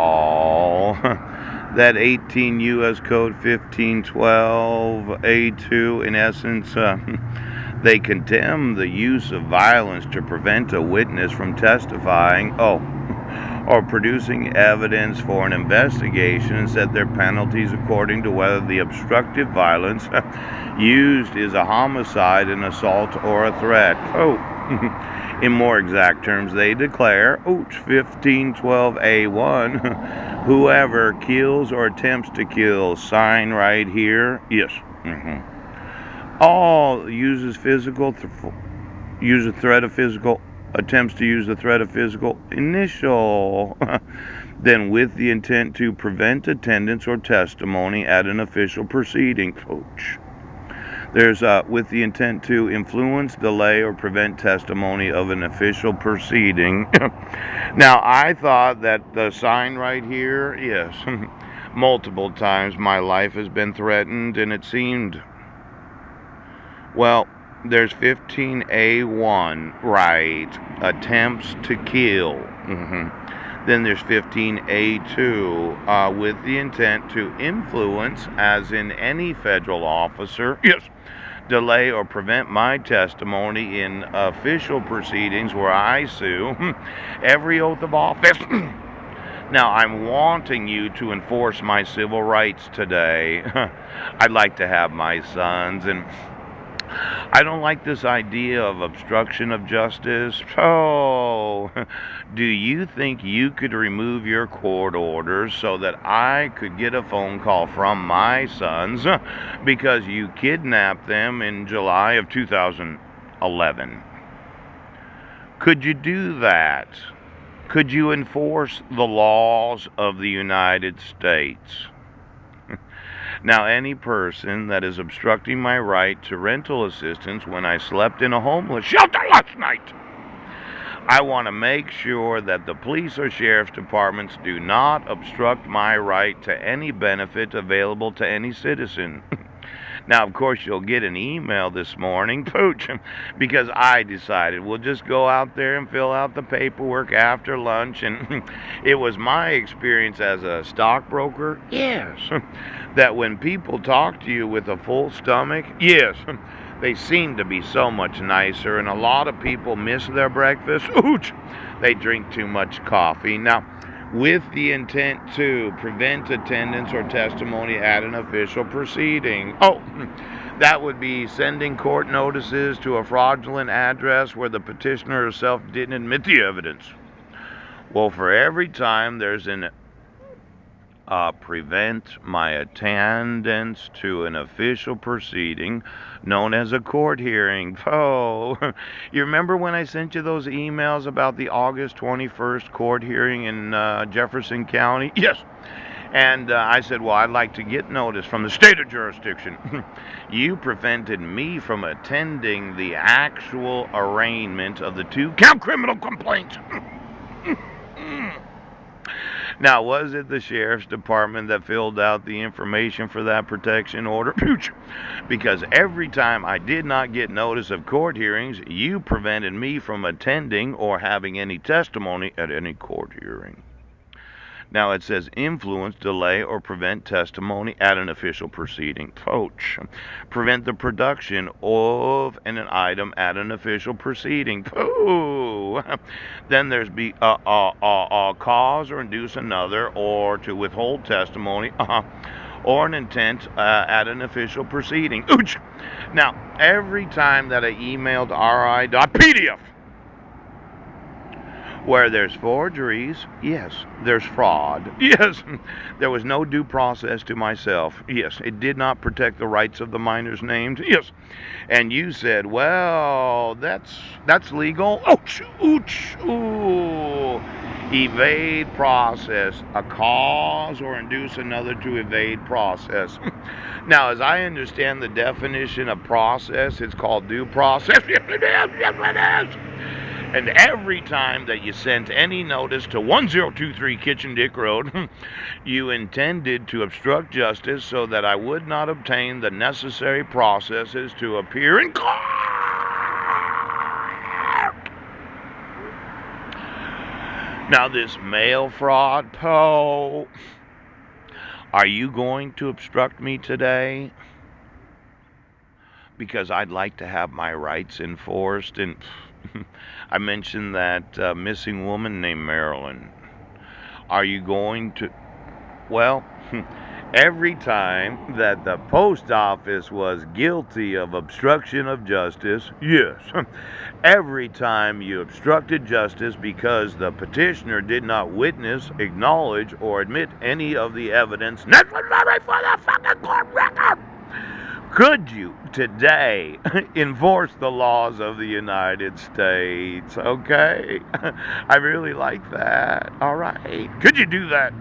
all that 18 U.S. Code 1512 A2, in essence, they condemn the use of violence to prevent a witness from testifying, or producing evidence for an investigation, and set their penalties according to whether the obstructive violence used is a homicide, an assault, or a threat. In more exact terms, they declare, 1512A1, whoever kills or attempts to kill, sign right here, yes. All uses use a threat of physical, attempts to use the threat of physical, initial, then with the intent to prevent attendance or testimony at an official proceeding. There's with the intent to influence, delay, or prevent testimony of an official proceeding. Now, I thought that the sign right here, yes, multiple times my life has been threatened, and it seemed, well, there's 15A1, right, attempts to kill. Then there's 15A2, with the intent to influence, as in any federal officer, yes, delay or prevent my testimony in official proceedings where I sue, every oath of office. Now, I'm wanting you to enforce my civil rights today. I'd like to have my sons, and I don't like this idea of obstruction of justice. Oh, do you think you could remove your court orders so that I could get a phone call from my sons because you kidnapped them in July of 2011? Could you do that? Could you enforce the laws of the United States? Now, any person that is obstructing my right to rental assistance when I slept in a homeless shelter last night, I want to make sure that the police or sheriff's departments do not obstruct my right to any benefit available to any citizen. Now, of course, you'll get an email this morning, Pooch, because I decided we'll just go out there and fill out the paperwork after lunch. And it was my experience as a stockbroker, yes, that when people talk to you with a full stomach, yes, they seem to be so much nicer. And a lot of people miss their breakfast. Ooch, they drink too much coffee. Now, with the intent to prevent attendance or testimony at an official proceeding. That would be sending court notices to a fraudulent address where the petitioner herself didn't admit the evidence. Well, for every time there's an prevent my attendance to an official proceeding known as a court hearing. You remember when I sent you those emails about the August 21st court hearing in Jefferson County? Yes. And I said, well, I'd like to get notice from the state of jurisdiction. You prevented me from attending the actual arraignment of the 2-count criminal complaints. Now, was it the sheriff's department that filled out the information for that protection order? Because every time I did not get notice of court hearings, you prevented me from attending or having any testimony at any court hearing. Now, it says influence, delay, or prevent testimony at an official proceeding. Prevent the production of an item at an official proceeding. Then there's cause or induce another, or to withhold testimony, or an intent at an official proceeding. Now, every time that I emailed ri.pdf, where there's forgeries, yes, there's fraud. Yes, there was no due process to myself. Yes, it did not protect the rights of the minors named. Yes, and you said, well, that's legal. Evade process, a cause or induce another to evade process. Now, as I understand the definition of process, it's called due process. Yes, it is. Yes, it is. And every time that you sent any notice to 1023 Kitchen Dick Road, you intended to obstruct justice so that I would not obtain the necessary processes to appear in court. Now, this mail fraud, Poe, are you going to obstruct me today? Because I'd like to have my rights enforced. And I mentioned that missing woman named Marilyn. Are you going to? Well, every time that the post office was guilty of obstruction of justice, yes, every time you obstructed justice because the petitioner did not witness, acknowledge, or admit any of the evidence necessary for the fucking court record, could you today enforce the laws of the United States? Okay. I really like that. All right. Could you do that?